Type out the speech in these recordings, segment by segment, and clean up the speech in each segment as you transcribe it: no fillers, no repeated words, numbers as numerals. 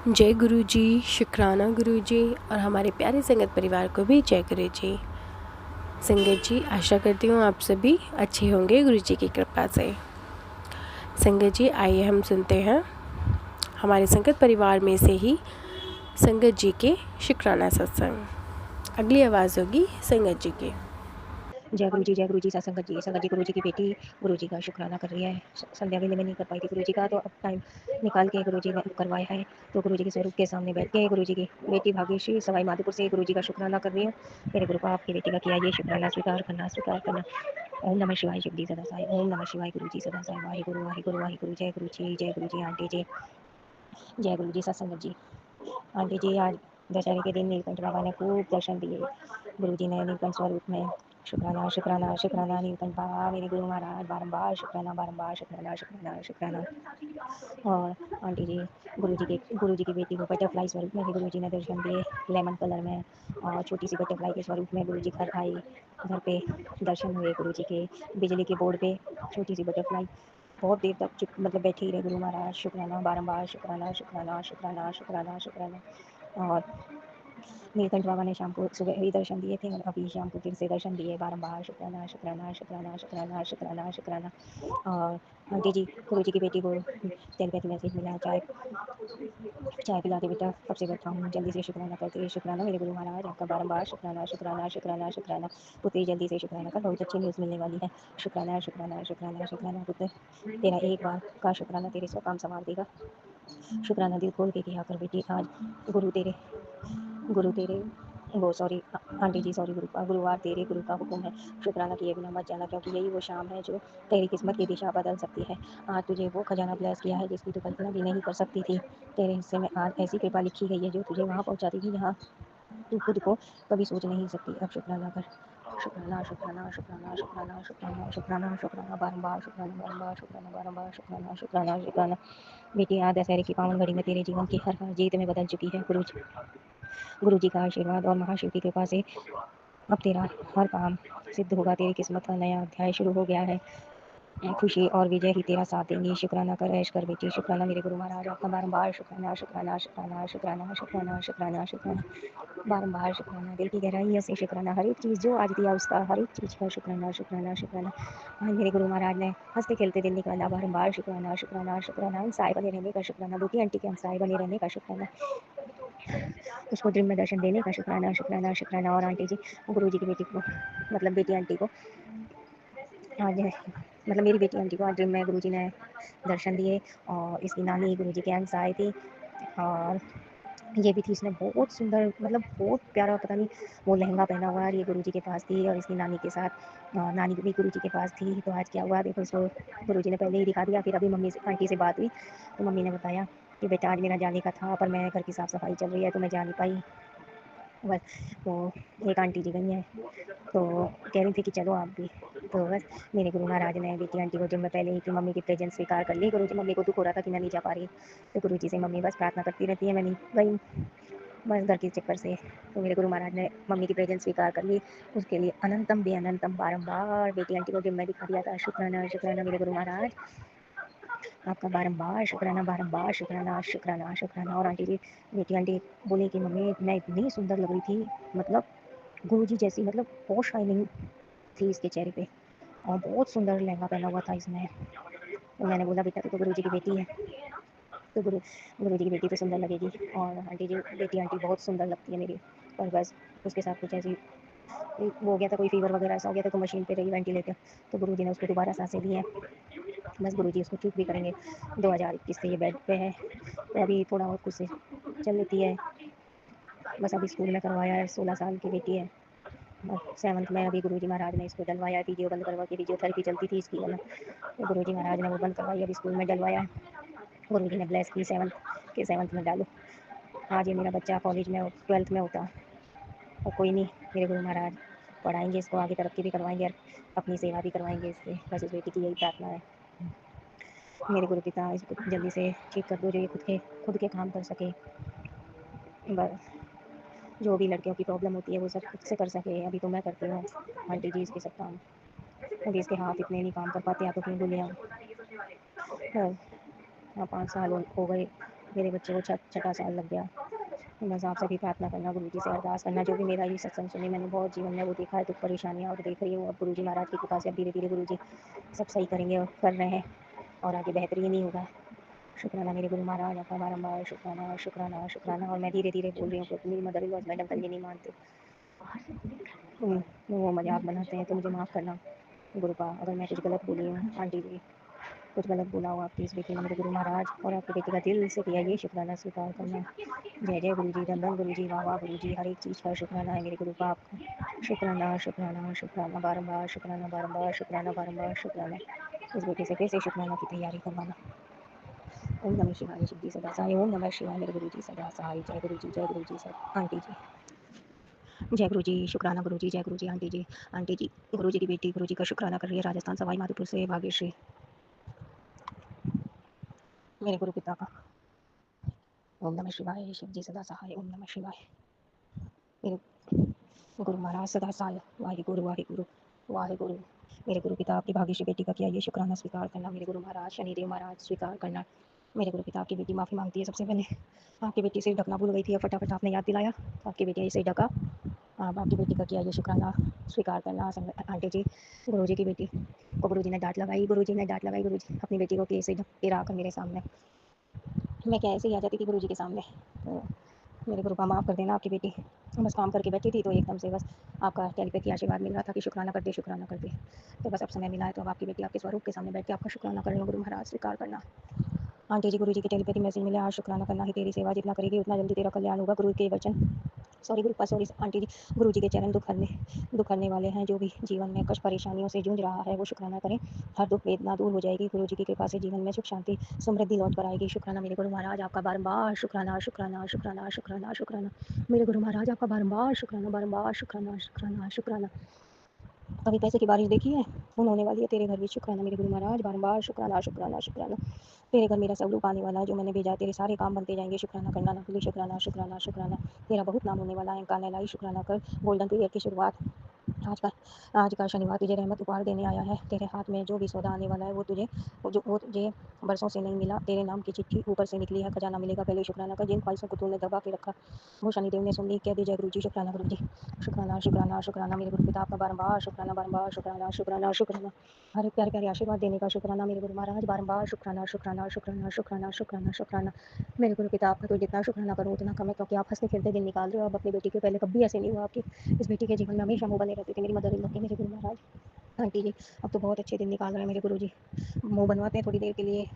जय गुरु जी, शुक्राना गुरु जी और हमारे प्यारे संगत परिवार को भी जय गुरु जी। संगत जी, आशा करती हूँ आप सभी अच्छे होंगे गुरु जी की कृपा से। संगत जी, आइए हम सुनते हैं हमारे संगत परिवार में से ही संगत जी के शुक्राना सत्संग। अगली आवाज़ होगी संगत जी की। जय गुरु जी संगत जी गुरु जी की बेटी गुरु जी का शुक्राना कर रही है। संध्या वेले में नहीं कर पाई थी गुरु जी का, तो अब टाइम निकाल के गुरु जी ने करवाया है। तो गुरु जी के स्वरूप के सामने बैठ के गुरु जी की बेटी भाग्यश्री सवाई माधोपुर से गुरु जी का शुक्राना कर रही है। मेरे गुरु को आपकी बेटी का किया ये शुक्राना स्वीकार करना। ओम नमः शिवाय शिव जी सदा साई, ओम नमः शिवाय गुरु जी सदा साई, वाहे गुरु जय गुरु जी आंटी जी, जय गुरु जी सत्संगत जी। आंटी जी, आज दशहरे के दिन नीलकंठ बाबा ने खूब दर्शन दिए। गुरु जी ने नीलकंठ स्वरूप में शुक्राना नीलकंठ बाबा मेरे गुरु महाराज, बारंबार शुक्राना। और आंटी जी, गुरु जी की बेटी को बटरफ्लाई स्वरूप में भी गुरु जी ने दर्शन दिए, लेमन कलर में। और छोटी सी बटरफ्लाई के स्वरूप में गुरु जी घर आई, घर पे दर्शन हुए गुरु जी के। बिजली के बोर्ड पे छोटी सी बटरफ्लाई बहुत देर तक मतलब बैठे ही रहे गुरु महाराज। शुक्राना, बारंबार शुक्राना। और नीलकंठ बाबा ने शाम को सुबह ही दर्शन दिए थे और अभी शाम को फिर से दर्शन दिए। बारंबार शुक्राना। और आंटी जी, गुरु जी की बेटी को टेलीपैथी मैसेज मिला, चाय पिला के बेटा कब से बैठा हूँ, जल्दी से शुक्राना करते। शुक्राना मेरे गुरु महाराज, आपका बारंबार शुक्राना। पुत्री जल्दी से शुक्राना कर, बहुत अच्छी न्यूज़ मिलने वाली है। शुक्राना पुत्र, तेरा एक बार का शुक्राना तेरे 100 काम संवार देगा। शुक्राना दिल खोल के किया कर बेटी। आज गुरु तेरे वो सॉरी आंटी जी, सॉरी गुरुवार तेरे गुरु का हुक्म है। शुक्राना किए बिना मत जाना, क्योंकि यही वो शाम है जो तेरी किस्मत की दिशा बदल सकती है। आज तुझे वो खजाना ब्लेस किया है जिसकी तू कल्पना भी नहीं कर सकती थी। तेरे हिस्से में आज ऐसी कृपा लिखी गई है जो तुझे वहाँ पहुँचाती थी जहाँ तू खुद को कभी सोच नहीं सकती। अब शुक्राना कर। बारंबार शुक्राना। बेटी, आज दशहरे की पावन घड़ी में तेरे जीवन की हर जीत में बदल चुकी है। गुरु जी का आशीर्वाद और महाशिव की कृपा से अब तेरा हर काम सिद्ध होगा। तेरी किस्मत का नया अध्याय शुरू हो गया है। खुशी और विजय ही तेरा साथ देंगी। शुक्राना कर, ऐश कर बेटी। शुक्राना मेरे गुरु महाराज, आपका बारंबार शुक्राना। बारंबार शुक्राना, दिल की गहराइयों से शुक्राना। हर एक चीज़ जो आज दिया उसका हर एक चीज़ का शुक्राना। आज मेरे गुरु महाराज ने हंसते खेलते दिन निकाला। बारंबार शुक्राना। हम साय बने रहने का शुक्राना। दूती आंटी के हम साय बने रहने का शुक्राना। उसको ड्रीम में दर्शन देने का शुक्राना। और आंटी जी, गुरु जी की बेटी को मतलब बेटी आंटी को आज मतलब मेरी बेटी आंटी को आज ड्रीम में गुरु जी ने दर्शन दिए। और इसकी नानी गुरु जी के यहाँ से आई थी और ये भी थी। इसने बहुत सुंदर मतलब बहुत प्यारा, पता नहीं वो लहंगा पहना हुआ है। ये गुरु जी के पास थी और इसकी नानी के साथ नानी भी गुरु जी के पास थी। तो आज क्या हुआ देखो, इसको गुरु जी ने पहले ही दिखा दिया। फिर अभी मम्मी से आंटी से बात हुई तो मम्मी ने बताया कि बेटा आज मेरा जाने का था, पर मैं घर की साफ़ सफाई चल रही है तो मैं जा नहीं पाई। बस तो एक आंटी जी गई हैं तो कह रही थी कि चलो आप भी। तो बस मेरे गुरु महाराज ने बेटी आंटी को जब मैं पहले ही कि मम्मी की प्रेजेंस स्वीकार कर ली। गुरु जी, मम्मी को दुख हो रहा था कि मैं नहीं जा पा रही, तो गुरु जी से मम्मी बस प्रार्थना करती रहती है, मैं नहीं गई बस घर के चक्कर से। तो मेरे गुरु महाराज ने मम्मी की प्रेजेंस स्वीकार कर ली। उसके लिए अनंतम भी अनंतम बारंबार बेटी आंटी को जब मैं दिखा दिया था। शुक्राना मेरे गुरु महाराज, आपका बारंबार शुक्राना। और आंटी जी, बेटी आंटी बोली कि मम्मी मैं इतनी सुंदर लग रही थी, मतलब गुरु जी जैसी, मतलब बहुत शाइनिंग थी इसके चेहरे पे और बहुत सुंदर लहंगा पहना हुआ था इसने। तो मैंने बोला बेटा तो गुरु जी की बेटी है, तो गुरु जी की बेटी तो सुंदर लगेगी। और आंटी जी, बेटी आंटी बहुत सुंदर लगती है मेरी। पर बस उसके साथ कुछ ऐसी वो हो गया था, कोई फीवर वगैरह ऐसा हो गया था, तो मशीन पे रही वेंटिलेटर। तो गुरु जी ने उसको दोबारा सांसें दी हैं। बस गुरु जी उसको ठीक भी करेंगे। 2021 से ये बेड पे है, तो अभी थोड़ा और कुछ से चल लेती है। बस अभी स्कूल में करवाया है, 16 साल की बेटी है और 7th में अभी गुरु जी महाराज ने इसको डलवाया है। वीडियो बंद करवा के, फिजियोथेरेपी चलती थी इसकी है ना, तो गुरु जी महाराज ने वो बंद करवाई, अभी स्कूल में डलवाया है। गुरु जी ने ब्लेस की 7th में डालो। आज ये मेरा बच्चा कॉलेज में 12th में होता। और कोई नहीं, मेरे गुरु महाराज पढ़ाएंगे इसको, आगे तरक्की भी करवाएंगे और अपनी सेवा भी करवाएंगे इससे। बस इस बेटी की यही प्रार्थना है। मेरे गुरु पिता इसको जल्दी से ठीक कर दो, जो ये खुद के काम कर सके। बस जो भी लड़कियों की प्रॉब्लम होती है वो सब खुद से कर सके। अभी तो मैं करती हूँ आंटी जी इसके सब काम, अभी इसके हाथ इतने नहीं काम कर पाते, या तो अपनी बोलियाँ। हाँ, 5 साल हो गए मेरे बच्चे को छठा साल लग गया। बस आप सभी प्रार्थना करना, गुरु जी से अरदास करना। जो भी मेरा ये सत्संग सुने, मैंने बहुत जीवन में वो देखा है, दुख परेशानियाँ और देख रही हूँ। अब गुरु जी महाराज की कृपा से अब धीरे धीरे गुरु जी सब सही करेंगे और कर रहे हैं, और आगे बेहतरीन ही होगा। शुक्राना मेरे गुरु महाराज, आपका बारम्बार शुक्राना शुक्राना शुक्राना। और मैं धीरे धीरे बोल रही हूँ क्योंकि मेरी मदर इन लॉ मैडम कल ये नहीं मानते, वो मजाक बनाते हैं, तो मुझे माफ़ करना गुरु का अगर मैं कुछ गलत बोली हूँ। आंटी जी कुछ गलत बोला हो आपकी इस बेटी ने मेरे गुरु महाराज, और आपकी बेटी का दिल से किया ये शुक्राना स्वीकार करना। जय जय गुरु जी, धन गुरु जी, वाह वाह गुरु जी। हर एक चीज़ का शुक्राना है मेरे गुरु का आपका। शुक्राना शुक्राना शुक्राना, बारम्बार शुक्राना, बारम्बार शुक्राना, बारम्बार शुक्राना। इस बेटी से फिर से शुक्राना की तैयारी करवाना। ओम नमः शिवाय, शिव जी सदा सहाय। ओम नमः शिवाय मेरे गुरु जी सदा सहाय। जय गुरु जी, जय गुरु जी। सब आंटी जी, जय गुरु जी, शुक्राना गुरु जी, जय गुरु जी। आंटी जी, आंटी जी गुरु जी की बेटी गुरु जी का शुक्राना कर रही है, राजस्थान सवाई माधोपुर से भाग्यश्री, मेरे गुरु पिता का। ओम नमः शिवाय, शिव जी सदा सहाय। ओम नमः शिवाय मेरे गुरु महाराज सदा सहाय। वाहिगुरु वाहिगुरु वाहिगुरु। मेरे गुरु पिता आपकी भाग्यश्री बेटी का किया ये शुक्राना स्वीकार करना। मेरे गुरु महाराज शनिदेव महाराज स्वीकार करना। मेरे गुरु पिता आपकी बेटी माफ़ी मांगती है। सबसे पहले आपकी बेटी से ढकना भूल गई थी, अब फटाफट आपने याद दिलाया, आपकी बेटी से ढका। आप आपकी बेटी का किया ये शुक्राना स्वीकार करना। आंटी जी गुरु जी की बेटी को गुरु जी ने डांट लगाई, गुरु जी ने डांट लगाई। गुरु जी अपनी बेटी को कैसे ढक के रखा मेरे सामने, मैं कैसे ही आ जाती थी गुरु जी के सामने। तो मेरे गुरु का माफ़ कर देना, आपकी बेटी बस काम करके बैठी थी तो एकदम से बस आपका टेलीपैथी आशीर्वाद मिल रहा था कि शुक्राना कर दे, शुक्राना कर दे। तो बस अब समय मिला है तो अब आपकी बेटी आपके स्वरूप के सामने बैठ के आपका शुक्राना कर रही हूँ। गुरु महाराज स्वीकार करना। आंटी जी गुरु जी की टेलीपैथी मैसेज मिले, आज शुक्राना करना ही तेरी सेवा, जितना करेगी उतना जल्दी तेरा कल्याण होगा। गुरु के वचन, सॉरी गुरु का सॉरी आंटी जी, गुरु जी के चरण दुख हरने वाले हैं। जो भी जीवन में कष्ट परेशानियों से जूझ रहा है वो शुक्राना करें, हर दुख वेदना दूर हो जाएगी। गुरु जी की कृपा से जीवन में सुख शांति समृद्धि लौट कर आएगी। शुक्राना मेरे गुरु महाराज, आपका बारंबार शुक्राना शुक्राना शुक्राना शुक्राना शुक्राना। मेरे गुरु महाराज आपका बारंबार शुक्राना, बारंबार शुक्राना शुक्राना शुक्राना। कभी पैसे की बारिश देखी है, खून होने वाली है तेरे घर भी। शुक्राना मेरे गुरु महाराज, बारंबार शुक्राना शुक्राना शुक्राना। तेरे घर मेरा स्वरूप आने वाला है, जो मैंने भेजा है तेरे सारे काम बनते जाएंगे। शुक्राना करना ना भूले, शुक्राना शुक्राना शुक्राना। तेरा बहुत नाम होने वाला है, कान्हा लाई शुक्राना कर। गोल्डन पीरियड की शुरुआत आज का शनिवार तुझे रहमत उपहार देने आया है। तेरे हाथ में जो भी सौदा आने वाला है वो तुझे बरसों से नहीं मिला। तेरे नाम की चिट्ठी ऊपर से निकली है, खजाना मिलेगा। पहले शुक्राना कर, जिन ख्वाहिशों को तूने दबा के रखा वो शनिदेव ने सुन ली। कह दे जय गुरु जी। शुक्राना गुरु जी, शुक्राना शुक्राना शुक्राना। मेरे गुरु पिता आपका बारंबार शुक्राना, बारंबार शुक्राना शुक्राना शुक्राना। हर एक प्यारे प्यारे आशीर्वाद देने का शुक्राना मेरे गुरु महाराज, बारंबार शुक्राना शुक्राना शुक्राना शुक्राना शुक्राना शुक्राना। मेरे गुरु पिता आपका तो जितना शुक्राना करूँ उतना कम है, क्योंकि आप हंसते खेलते दिन निकाल रहे हो। अब अपनी बेटी के पहले कभी ऐसे नहीं हुआ आपकी इस बेटी के जीवन में हमेशा मुँह बने रहते थे। मेरी मदर इन लॉ के, मेरे गुरु महाराज। आंटी जी अब तो बहुत अच्छे दिन निकाल रहे हैं मेरे गुरु जी। मुँह बनवाते हैं थोड़ी देर के लिए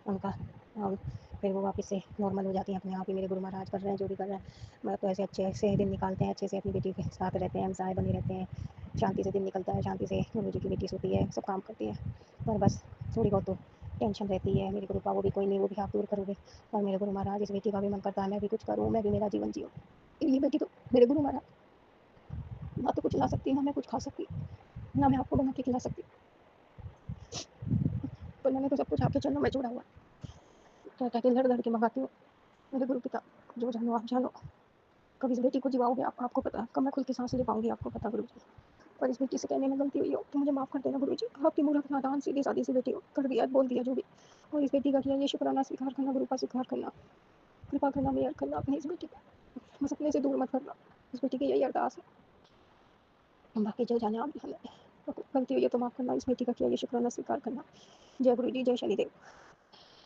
उनका, और फिर वो वापस से नॉर्मल हो जाती हैं अपने आप ही। मेरे गुरु महाराज कर रहे हैं जो भी कर रहे हैं, मतलब तो ऐसे अच्छे से दिन निकालते हैं, अच्छे से अपनी बेटी के साथ रहते हैं, हमसाए बने रहते हैं। शांति से दिन निकलता है, शांति से गुरु जी की बेटी सोती है, सब काम करती है। पर बस थोड़ी बहुत तो टेंशन रहती है मेरे गुरु का, वो भी कोई नहीं, वो भी आप दूर करोगे। और मेरे गुरु महाराज इस बेटी का भी मन करता है मैं भी कुछ करूँ, मैं भी मेरा जीवन जीऊँ। ये बेटी तो मेरे गुरु महाराज ना तो कुछ ला सकती, ना मैं कुछ खा सकती, ना मैं आपको बना के खिला सकती, पर मैंने तो सब कुछ आपके चरणों में जोड़ा हुआ है। क्या क्या के लड़ लड़ के मंगाती हूँ मेरे गुरु पिता, जो जानो आप जानो। कब इस बेटी को जिवाओगे आप, आपको पता है, कब मैं खुल के सांस ले पाऊंगी आपको पता गुरु जी। पर इस बेटी से कहने में गलती हुई हो तो मुझे माफ़ कर देना गुरु जी। आपकी मूर्ख नादान सीधी सादी सी बेटी हो, कर दिया बोल दिया जो भी। और इस बेटी का किया ये शुक्राना स्वीकार करना, गुरु का स्वीकार करना, कृपा करना, मेहर करना अपनी इस बेटी को, बस अपने से दूर मत करना। इस बेटी की यही अरदास है, बाकी जो जाने आप हमें गलती हुई है तो माफ़ करना। इस बेटी का किया ये शुक्राना स्वीकार करना। जय गुरु जी, जय शनिदेव।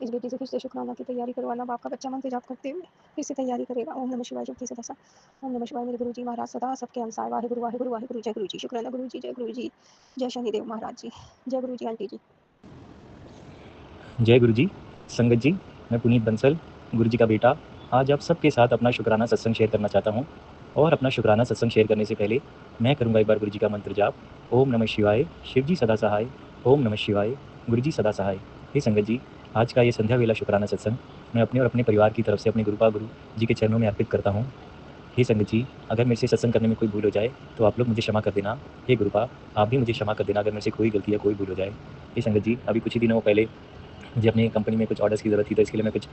इस बेटी से फिर से शुक्राना की तैयारी करवाना। बाप का बच्चा मंत्र जाप करते हुए फिर से तैयारी करेगा। ओम नमः शिवाय, शक्ति सदा। ओम नमः शिवाय मेरे गुरु जी महाराज सदा सबके अनुसार। वाहिगुरु वाहिगुरु वाहिगुरु। जय गुरु जी, शुक्राना गुरु जी, जय गुरु जी, जय शनिदेव महाराज जी, जय गुरु जी। आंटी जी जय गुरु जी। संगत जी, मैं पुनीत बंसल, गुरु जी का बेटा, आज आप सबके साथ अपना शुक्राना सत्संग शेयर करना चाहता हूँ। और अपना शुक्राना सत्संग शेयर करने से पहले मैं करूँगा एक बार गुरु जी का मंत्र जाप। ओम नमः शिवाय, शिव जी सदा सहाय। ओम नमः शिवाय, गुरु जी सदा सहाय। हे संगत जी, आज का ये संध्या वेला शुक्राना सत्संग मैं अपने और अपने परिवार की तरफ से अपने गुरु जी के चरणों में अर्पित करता हूँ। हे संगत जी, अगर मेरे से सत्संग करने में कोई भूल हो जाए तो आप लोग मुझे क्षमा कर देना। हे गुरुपा, आप भी मुझे क्षमा कर देना अगर मेरे से कोई गलती या कोई भूल हो जाए। हे संगत जी, अभी कुछ ही दिनों पहले मुझे अपनी कंपनी में कुछ ऑर्डर्स की ज़रूरत थी, तो इसके लिए मैं कुछ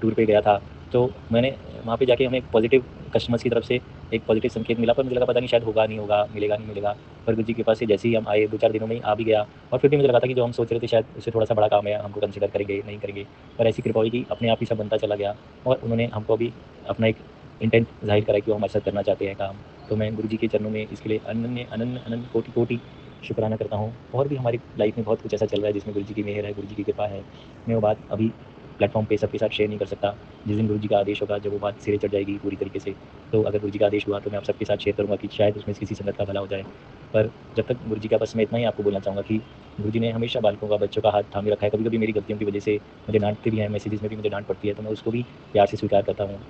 टूर पे गया था। तो मैंने वहाँ पे जाके हमें एक पॉजिटिव कस्टमर्स की तरफ से एक पॉजिटिव संकेत मिला, पर मुझे लगा पता नहीं शायद होगा नहीं होगा, मिलेगा नहीं मिलेगा। पर गुरुजी के पास से जैसे ही हम आए 2-4 दिनों में ही आ भी गया, और फिर भी मुझे लगा था कि जो हम सोच रहे थे शायद उससे थोड़ा-सा बड़ा काम है, हमको कंसिडर करेंगे, नहीं करेंगे। पर ऐसी कृपा हुई कि अपने आप ही सब बनता चला गया, और उन्होंने हमको अभी अपना एक इंटेंट ज़ाहिर करा कि वो हम ऐसा करना चाहते हैं काम। तो मैं गुरुजी के चरणों में इसके लिए अनन्य अनन्य अनंत कोटि-कोटि शुक्राना करता हूँ। और भी हमारी लाइफ में बहुत कुछ ऐसा चल रहा है जिसमें गुरुजी की मेहर है, गुरुजी की कृपा है। मैं वो बात अभी प्लेटफ़ॉर्म पे सबके साथ शेयर नहीं कर सकता। जिस दिन गुरुजी का आदेश होगा, जब वो बात सिरे चढ़ जाएगी पूरी तरीके से, तो अगर गुरुजी का आदेश हुआ तो मैं आप सबके साथ शेयर करूँगा कि शायद उसमें से किसी संगत का भला हो जाए। पर जब तक गुरुजी का, बस मैं इतना ही आपको बोलना चाहूँगा कि गुरुजी ने हमेशा बालकों का, बच्चों का हाथ थामे रखा है। कभी-कभी मेरी गलतियों की वजह से मुझे डाँटते भी हैं, मैसेजेस में भी मुझे डाँट पड़ती है, तो मैं उसको भी प्यार से स्वीकार करता हूँ।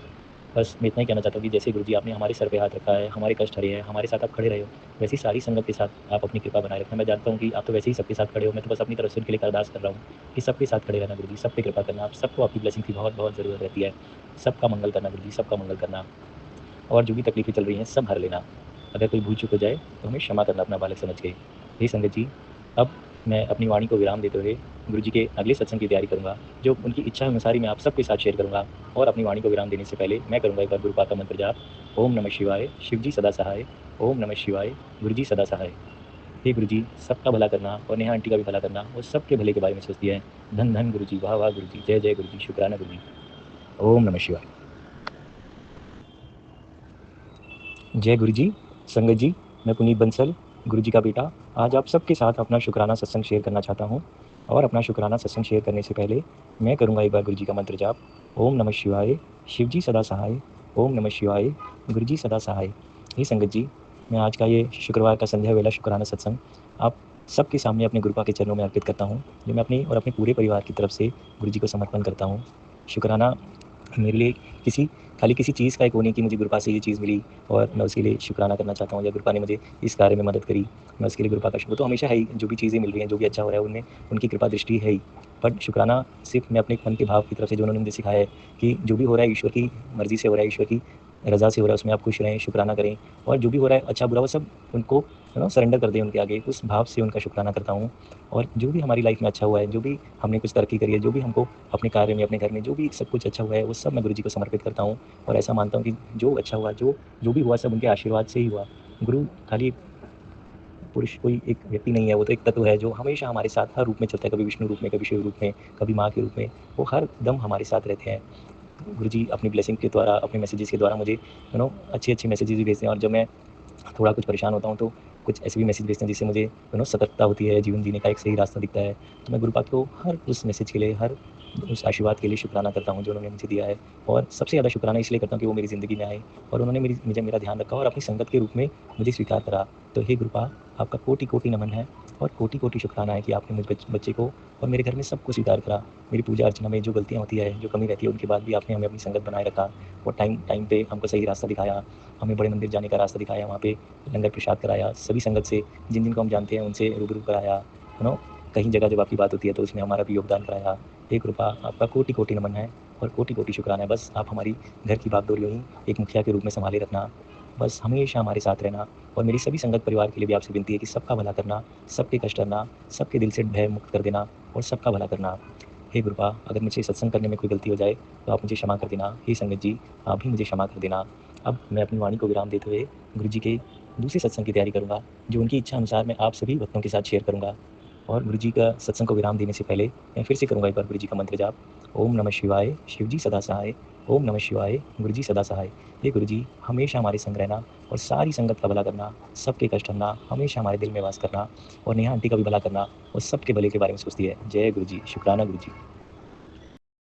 बस मैं इतना ही कहना चाहता हूँ कि जैसे गुरुजी आपने हमारे सर पे हाथ रखा है, हमारे कष्ट हरे हैं, हमारे साथ आप खड़े रहे हो, वैसे ही सारी संगत के साथ आप अपनी कृपा बनाए रखना। मैं जानता हूँ कि आप तो वैसे ही सबके साथ खड़े हो, मैं तो बस अपनी तरफ से उनके लिए एक अरदास कर रहा हूँ कि सबके साथ खड़े रहना गुरुजी, सब पे कृपा करना। आप सबको आपकी ब्लेसिंग की बहुत-बहुत ज़रूरत रहती है। सबका मंगल करना गुरुजी, सबका मंगल करना, और जो भी तकलीफ़ें चल रही हैं सब हर लेना। अगर कोई भूल-चूक हो जाए तो हमें क्षमा करना अपना बालक समझ के। हे संगत जी, अब मैं अपनी वाणी को विराम देते हुए गुरुजी के अगले सत्संग की तैयारी करूँगा, जो उनकी इच्छा अनुसार ही मैं आप सबके साथ शेयर करूँगा। और अपनी वाणी को विराम देने से पहले मैं करूँगा एक बार गुरुपाद का मंत्र जाप। ओम नमः शिवाय, शिव जी सदा सहाय। ओम नमः शिवाय, गुरुजी सदा सहाय। हे गुरुजी, सबका भला करना और नेहा आंटी का भी भला करना और सबके भले के बारे में सोचती है। धन धन गुरुजी, वाह वाह गुरुजी, जय जय गुरुजी, शुक्राना गुरुजी। ओम नमः शिवाय। जय गुरुजी, संगत जी, मैं पुनीत बंसल, गुरुजी का बेटा, आज आप सबके साथ अपना शुक्राना सत्संग शेयर करना चाहता हूँ। और अपना शुक्राना सत्संग शेयर करने से पहले मैं करूँगा एक बार गुरुजी का मंत्र जाप। ओम नमः शिवाय, शिव जी सदा सहाय। ओम नमः शिवाय, गुरुजी सदा सहाय। हे संगत जी, मैं आज का ये शुक्रवार का संध्या वेला शुक्राना सत्संग आप सबके सामने अपने गुरुपा के चरणों में अर्पित करता हूँ, जो मैं अपने और अपने पूरे परिवार की तरफ से गुरुजी को समर्पण करता हूँ। शुक्राना मेरे लिए किसी खाली किसी चीज़ का एक वो नहीं कि मुझे गुरुपा से ये चीज़ मिली और मैं उसके लिए शुक्राना करना चाहता हूँ, या गुरुपा ने मुझे इस कार्य में मदद करी, मैं उसके लिए गुरुपा का शुक्र तो हमेशा है ही। जो भी चीज़ें मिल रही हैं, जो भी अच्छा हो रहा है, उनमें उनकी कृपा दृष्टि है ही। बट शुक्राना सिर्फ़ मैं अपने मन के भाव की तरफ से, जो उन्होंने मुझे सिखाया है कि जो भी हो रहा है ईश्वर की मर्ज़ी से हो रहा है, ईश्वर की रज़ा से हो रहा है, उसमें आप खुश रहें, शुक्राना करें। और जो भी हो रहा है अच्छा-बुरा वो सब उनको सरेंडर कर दें उनके आगे, उस भाव से उनका शुक्राना करता हूँ। और जो भी हमारी लाइफ़ में अच्छा हुआ है, जो भी हमने कुछ तरक्की करी है, जो भी हमको अपने कार्य में, अपने घर में जो भी सब कुछ अच्छा हुआ है, वो सब मैं गुरुजी को समर्पित करता हूँ। और ऐसा मानता हूँ कि जो अच्छा हुआ, जो भी हुआ सब उनके आशीर्वाद से ही हुआ। गुरु खाली पुरुष, कोई एक व्यक्ति नहीं है, वो तो एक तत्व है जो हमेशा हमारे साथ हर रूप में चलता है, कभी विष्णु रूप में, कभी शिव रूप में, कभी माँ के रूप में, वो हर दम हमारे साथ रहते हैं। गुरुजी अपनी ब्लेसिंग के द्वारा, अपने मैसेजेस के द्वारा मुझे अच्छे-अच्छे मैसेजेस भी भेजते हैं, और जब मैं थोड़ा कुछ परेशान होता हूँ तो कुछ ऐसे भी मैसेज भेजते हैं जिससे मुझे सतर्कता होती है, जीवन जीने का एक सही रास्ता दिखता है। तो मैं गुरुपाद को हर उस मैसेज के लिए, हर उस आशीर्वाद के लिए शुक्राना करता हूँ जो उन्होंने मुझे दिया है। और सबसे ज़्यादा शुक्राना इसलिए करता हूँ कि वो मेरी ज़िंदगी में आए और उन्होंने मुझे मेरा ध्यान रखा और अपनी संगत के रूप में मुझे स्वीकार करा। तो हे गुरुपाद, आपका कोटि-कोटि नमन है और कोटि-कोटि शुक्राना है कि आपने मुझ बच्चे को और मेरे घर में सबको स्वीकार करा। मेरी पूजा अर्चना में जो गलतियाँ होती है, जो कमी रहती है, उनके बाद भी आपने हमें अपनी संगत बनाए रखा और टाइम टाइम पे हमको सही रास्ता दिखाया, हमें बड़े मंदिर जाने का रास्ता दिखाया, वहाँ पे लंगर प्रसाद कराया, सभी संगत से जिन-जिन को हम जानते हैं उनसे रूबरू कराया, कहीं जगह जब आपकी बात होती है तो उसमें हमारा भी योगदान कराया। हे कृपा, आपका कोटि-कोटि नमन है और कोटि-कोटि शुक्राना है। बस आप हमारी घर की बागडोर यूँ ही एक मुखिया के रूप में सँभाले रखना, बस हमेशा हमारे साथ रहना। और मेरी सभी संगत परिवार के लिए भी आपसे विनती है कि सबका भला करना, सबके कष्ट हरना, सबके दिल से भय मुक्त कर देना और सबका भला करना। हे गुरुपा, अगर मुझे सत्संग करने में कोई गलती हो जाए तो आप मुझे क्षमा कर देना। हे संगत जी, आप भी मुझे क्षमा कर देना। अब मैं अपनी वाणी को विराम देते हुए गुरुजी के दूसरे सत्संग की तैयारी करूँगा, जो उनकी इच्छा अनुसार मैं आप सभी भक्तों के साथ शेयर करूँगा। और गुरुजी का सत्संग को विराम देने से पहले मैं फिर से करूँगा एक बार गुरुजी का मंत्र जाप। ओम नमः शिवाय, शिव जी सदा सहाय। ओम नमः शिवाय, गुरुजी सदा सहाय। हे गुरुजी, हमेशा हमारे संग रहना और सारी संगत का भला करना, सबके कष्ट हरना, हमेशा हमारे दिल में वास करना और नेहा आंटी का भी भला करना और सबके भले के बारे में सोचती है। जय गुरुजी, शुक्राना गुरुजी।